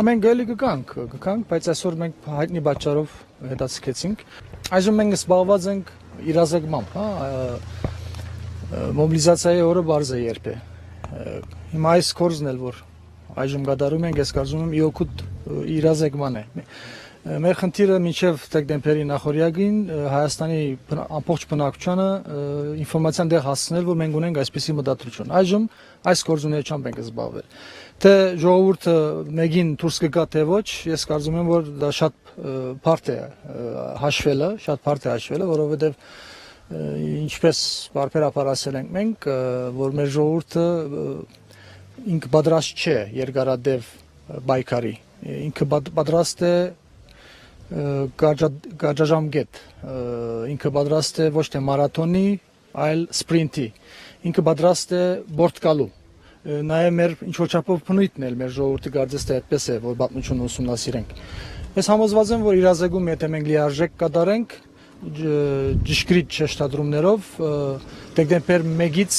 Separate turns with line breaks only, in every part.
Մենք գալի գկանք, բայց այսօր մենք հայտնի պատճառով հետաձգեցինք։ Այժմ մենք զբաղված ենք իրազեկմամբ, մոբիլիզացիայի օրը բարձ է երբ է։ Հիմա այս կորզն էլ որ այժմ կատարում ենք, ես կարծում եմ իօքուտ իրազեկման է։ Մեր խնդիրը մինչև դեկտեմբերի նախօրյակին Հայաստանի ամբողջ բնակչությանը ինֆորմացիան դեղ հասցնել, որ մենք ունենք այսպիսի մտադրություն։ Այժմ այս գործունեությամբ ենք զբաղվել։ Թե ժողովուրդը մեկին դուրս կգա թե ոչ, ես կարծում եմ, որ դա շատ բարդ է հաշվելը, որովհետև ինչպես բարբերաբար ասել ենք մենք, որ մեր ժողովուրդը ինքը պատրաստ չէ երկարադեպ պայքարի, ինքը պատրաստ է գարաժամկետ, ինքը պատրաստ է ոչ թե մարաթոնի, այլ սպրինտի, ինքը պատրաստ է բորտ գալու։ Նաև մեր ինչ-որ չափով բնույթն էլ մեր ժողովրդի կարծես թե այդպես է, որ պատմությունը ուսումնասիրենք։ Ես համոզված եմ, որ իրազեկում եթե մենք լիարժեք կատարենք, ճշգրիտ շեշտադրումներով, դեկտեմբեր 1-ից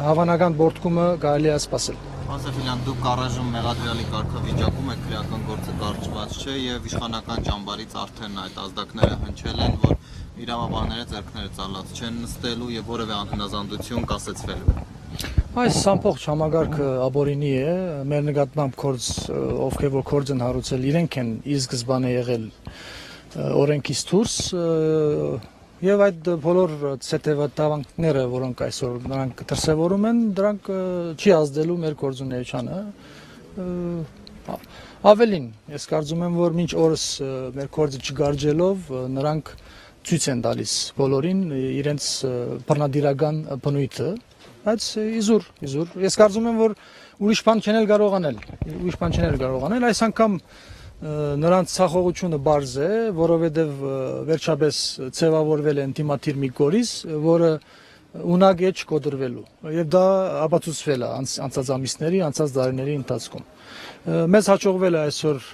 հավանական բորտկումը կարելի է սպասել։
Ասաֆիլյան, դուք առայժմ մեղադրյալի կարգավիճակում եք, քրեական գործը կարճված չէ եւ իշխանական ճամբարից արդեն այդ ազդակները հնչել են, որ իրավաբանները ձեռքները ծալած չեն նստելու եւ որևէ անհնազանդություն կասեցվելու։
Այս ամբողջ համագարկը աբորինի է, մեր նկատմամբ կորձ, ովքեր որ կորձ են հարուցել, իրենք են ի սկզբանե եղել օրենքից դուրս եւ այդ բոլոր ցետեվատավանքները, որոնք այսօր նրանք դրսեւորում են, դրանք չի ազդելու մեր գործունեությանը։ Ավելին, ես կարծում եմ, որ մինչ օրս մեր կորձը չգարջելով, նրանք ցույց են տալիս բոլորին իրենց բռնադիրական բնույթը, բայց իզուր, ես կարծում եմ, որ ուրիշ բան չեն կարողանել, այս անգամ նրանց ցախողությունը բարձ է, որովհետև վերջապես ձևավորվել է ինտիմատիր մի գորիս, որը ունակ է չկոտրվելու, եւ դա ապացուցվել է անցած ամիսների, անցած տարիների ընթացքում։ Մեզ հաջողվել է այսօր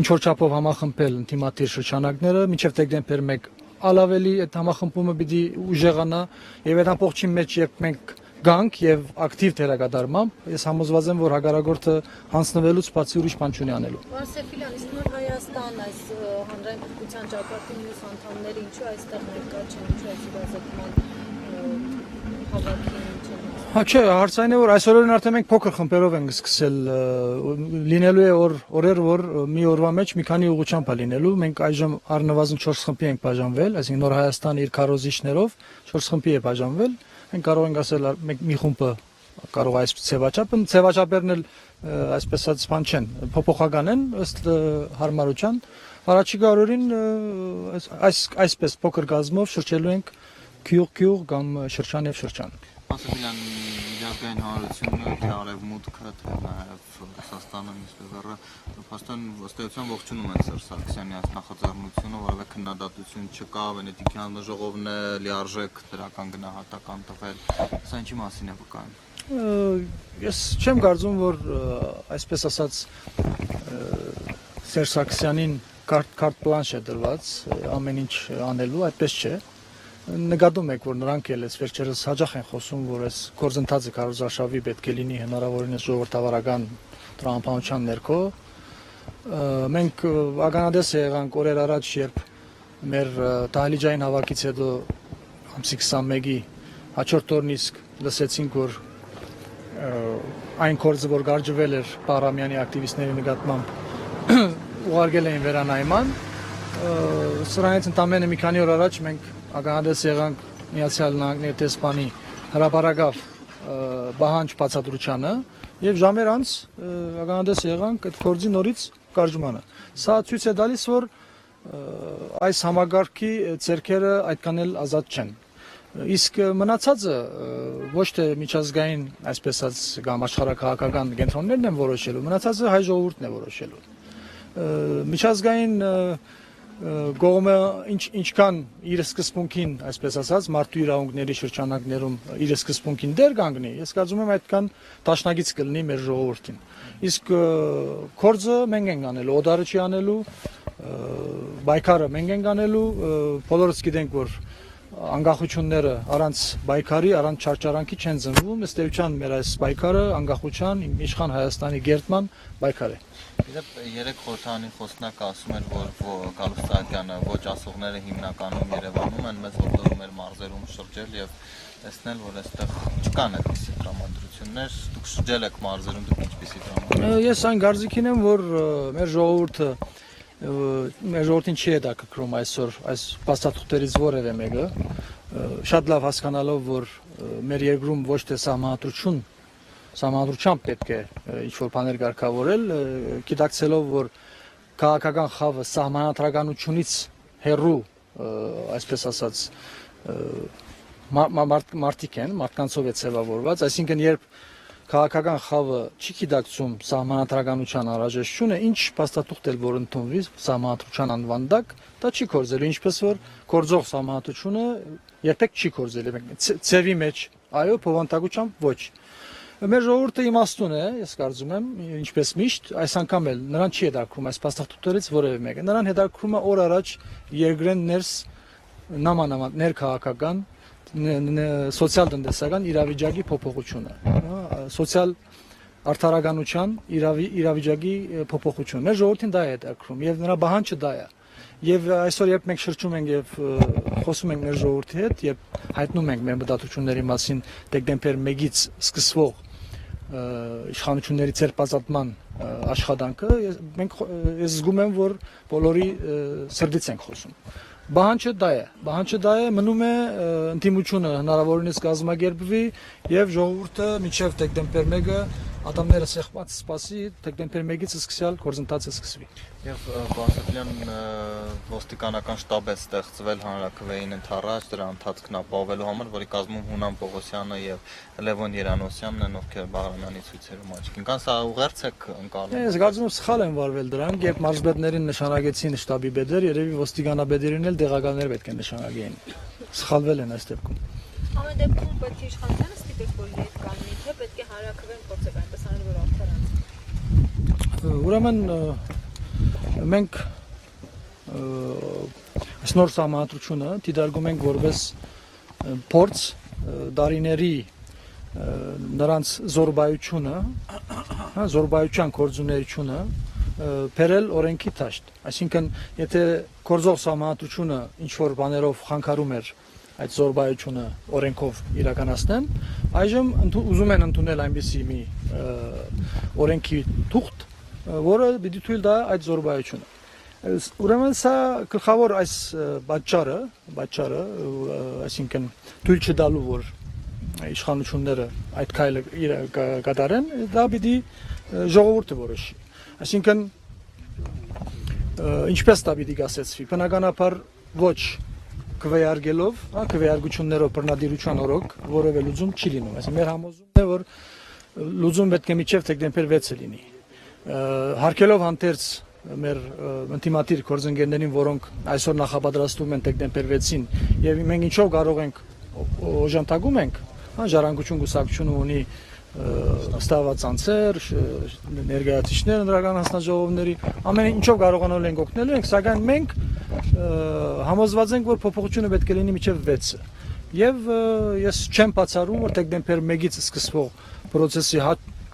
ինչ-որ չափով համախմբել ինտիմատիր շրջանակները, մինչև դեկտեմբեր 1 Ալավելի այդ համախմբումը պիտի ուժեղանա եւ այդ ամբողջի մեջ երբ մենք գանք եւ ակտիվ դերակատարմամբ, ես համոզված եմ, որ հագարագործը հանձնվելուց բացի ուրիշ բան չունի անելու։
Վարսեֆիլյան, իսկ նոր Հայաստան այս հանրային կրթության ճակատի մյուս անդամները ինչու այստեղ ներկա չեն, ինչու այս իրազեկման հավաքի չեն։
Չէ, հարցային է, որ այսօրերին արդեն մենք փոքր խմբերով ենք սկսել լինելու է օրեր, որ մի օրվա մեջ մի քանի ուղղությամբ է լինելու։ Մենք այժմ առնվազն 4 խմբի ենք բաժանվել, այսինքն նոր Հայաստան իր քարոզիչներով 4 խմբի է բաժանվել։ Մենք կարող ենք ասել մի խումբը կարող այս ցեվաչապերն էլ այսպես ասած բան չեն, փոփոխական են ըստ հարմարության։ Առաջիկա օրերին այսպես փոքր գազմով շրջելու ենք գյուղ կամ շրջան եւ շրջան։
Ասաֆիլյան, միջազգային հանրությունը, թե արևմուտքը, թե նաև Ռուսաստանը, ինչպես փաստորեն ըստ ողջունում են Սերժ Սարգսյանի այս նախաձեռնությունը, որովհետև քննադատություն չկա, Վենետիկյան ժողովն է լիարժեք դրական գնահատական տվել։ Սա ինչի մասին է վկայում։
Ես չեմ կարծում, որ այսպես ասած Սերժ Սարգսյանին կարտ պլանշ է դրված ամեն ինչ անելու, այդպես չէ։ Նկատում եք, որ նրանք էլ վերջերս հաճախ են խոսում, որ այս գործընթացը քարոզարշավի պետք է լինի հնարավորինս ժողովրդավարական տրամաբանության ներքո։ Մենք ականատես եղանք օրեր առաջ, երբ մեր դահլիճային հավաքից հետո ամսի 21-ի հաջորդ օրն իսկ լսեցինք, որ այն գործը, որ գարժվել էր Պարամյանի ակտիվիստների նկատմամբ, ուղարկել էին վերանայման։ Սրանից ընդամենը մի քանի օր առաջ մենք ականատես եղանք Միացյալ Նահանգների դեսպանի հրապարակավ բահանջ բացատրությանը եւ ժամեր անց ականատես եղանք այդ գործի նորից գարժմանը։ Սա ցույց է տալիս, որ այս համագարկի ձեռքերը այդքան էլ ազատ չեն։ Իսկ մնացածը ոչ թե միջազգային, այսպես ասած, կամ աշխարհակահաղական կենտրոններն են որոշելու, մնացածը հայ ժողովուրդն է որոշելու։ Միջազգային կողմը ինչքան իր սկզբունքին, այսպես ասած, մարդու իրավունքների շրջանակներում իր սկզբունքին դեր կանգնի, ես կարծում եմ այդքան տաշնագից կլինի մեր ժողովրդին։ Իսկ կորձը մենք ենք անելու, օդարը չի անելու, բայկարը մենք ենք անելու, բոլորս գիտենք, որ անկախությունները առանց բայկարի, առանց չարչարանքի չեն ծնվում, ըստ էության մեր այս բայկարը անկախության իշխան Հայաստանի գերտման բայկար է։
Իդեպ երեք խորհրդանի խոսնակը ասում էր, որ Գալուստ Սահակյանը ոչ ասողները հիմնականում Երևանում են, մեծ հորդորում էր մարզերում շրջել եւ տեսնել, որ այստեղ չկան այդպիսի տրամադրություններ, դուք շրջել եք մարզերում, դուք ինչպիսի տրամադրություն։
Ես այն կարծիքին եմ, որ մեր ժողովրդին չի հետաքրքրում այսօր այս փաստաթղթերից որևէ մեկը, շատ լավ հասկանալով, որ մեր երկրում ոչ թե սահմանադրությամբ պետք է ինչ-որ բաներ կարգավորել, գիտակցելով, որ քաղաքական խավը սահմանադրականությունից հեռու, այսպես ասած, մարդիկ են, մարդկանցով է ձևավորված, այսինքն երբ քաղաքական խավը չի գիտակցում սահմանադրականության անհրաժեշտությունը, ինչ փաստաթուղթ էլ որ ընդունվի սահմանադրության անվան տակ, դա չի կորձելու, ինչպես որ կորձող սահմանադրությունը երբեք չի կորձելու, ցևի մեջ, այո, փոխանցությամբ ոչ։ Մեր ժողովուրդը իմաստուն է, ես կարծում եմ, ինչպես միշտ, այս անգամ էլ նրան չի հետաքրում այս փաստաթղթերից որևէ մեկը։ Նրան հետաքրում է օր առաջ երկրեն ներս նամանավանդ ներքաղաքական սոցիալ-տնտեսական իրավիճակի փոփոխությունը, սոցիալ արդարականության իրավիճակի փոփոխություն։ Մեր ժողովրդին դա է հետաքրում եւ նրա բանջը դա է։ Եվ այսօր երբ մենք շրջում ենք եւ խոսում ենք մեր ժողովրդի հետ, երբ հայտնում ենք մեր մտածությունների մասին դեկտեմբեր 1-ից սկսվող իշխանությունների ցերպազատման աշխատանքը, ես զգում եմ, որ բոլորի սրտից ենք խոսում։ Բանջը դա է, մնում է ընդդիմությունը հնարավորինս կազմակերպվի եւ ժողովուրդը մինչեւ դեկտեմբեր 1-ը ատամները սեղմած սպասի, դեկտեմբեր 1-ից սկսյալ գործընթացը սկսվի։
Եվ Բարսեղյան ոստիկանական շտաբ է ստեղծվել հանրաքվեին ընդառաջ դրա ընթացքն ապահովելու համար, որի կազմում Հունան Պողոսյանը եւ Լևոն Երանոսյանն են, ովքեր Բաղրամյանի ցույցերում աչքին կան, սա ուղերձ եք ընկալում։
Ես կարծում եմ սխալ են վարվել դրանք, երբ մարզպետներին նշանակեցին շտաբի պետեր, երևի ոստիկանաբեդերին էլ դեղականներ պետք է նշանակեին։ Սխալվել են այս դեպքում։
Ամեն դեպքում պետք է իշխանությունը ստիպեք, որ ետ կանգնի, թե պետք է հանրաքվեն փորձեք այնպես անել, որ արդարացնի։
Ուրեմն մենք այս նոր սահմանադրությունը դիտարկում ենք որպես փորձ դարիների նրանց զորբայությունը, զորբայության գործունեությունը բերել օրենքի դաշտ։ Այսինքն, եթե գործող սահմանադրությունը ինչ որ բաներով խանգարում էր այդ զորբայությունը օրենքով իրականացնեն, այժմ ուզում են ընդունել այնպիսի մի օրենքի թուղթ, որը պիտի թույլ տա այդ զորբայությունը։ Ուրեմն սա գլխավոր այս պատճառը, այսինքն թույլ չտալու, որ իշխանությունները այդ քայլը կատարեն, դա պիտի ժողովուրդը որոշի։ Այսինքն ինչպես դա պիտի կասեցվի, բնականաբար ոչ քվեարկելով, քվեարկություններով բռնադիրության օրոք որևէ լուծում չի լինում։ Այսինքն մեր համոզումն է, որ լուծում պետք է մինչև դեկտեմբեր 6-ը լինի։ Հարկելով հանդերձ մեր ինտիմատիր գործընկերներին, որոնք այսօր նախապատրաստում են դեկտեմբեր 6-ին, եւ մենք ինչով կարող ենք օժանդակում ենք, ժառանգություն գուսակցությունը ունի ստաված անձեր, ներկայացուցիչներ ընդրական հանձնաժողովների, ամեն ինչով կարողանալ ենք օգնելու ենք, սակայն մենք համոզված ենք, որ փոփոխությունը պետք է լինի մինչև 6-ը։ Եվ ես չեմ բացառում, որ դեկտեմբեր 1-ից սկսվող process-ի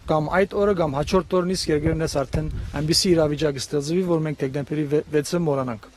կամ այդ օրը կամ հաջորդ օրն իսկ երկրներս արդեն այնպիսի իրավիճակ ստեղծվի, որ մենք դեկտեմբերի 6-ը մոռանանք։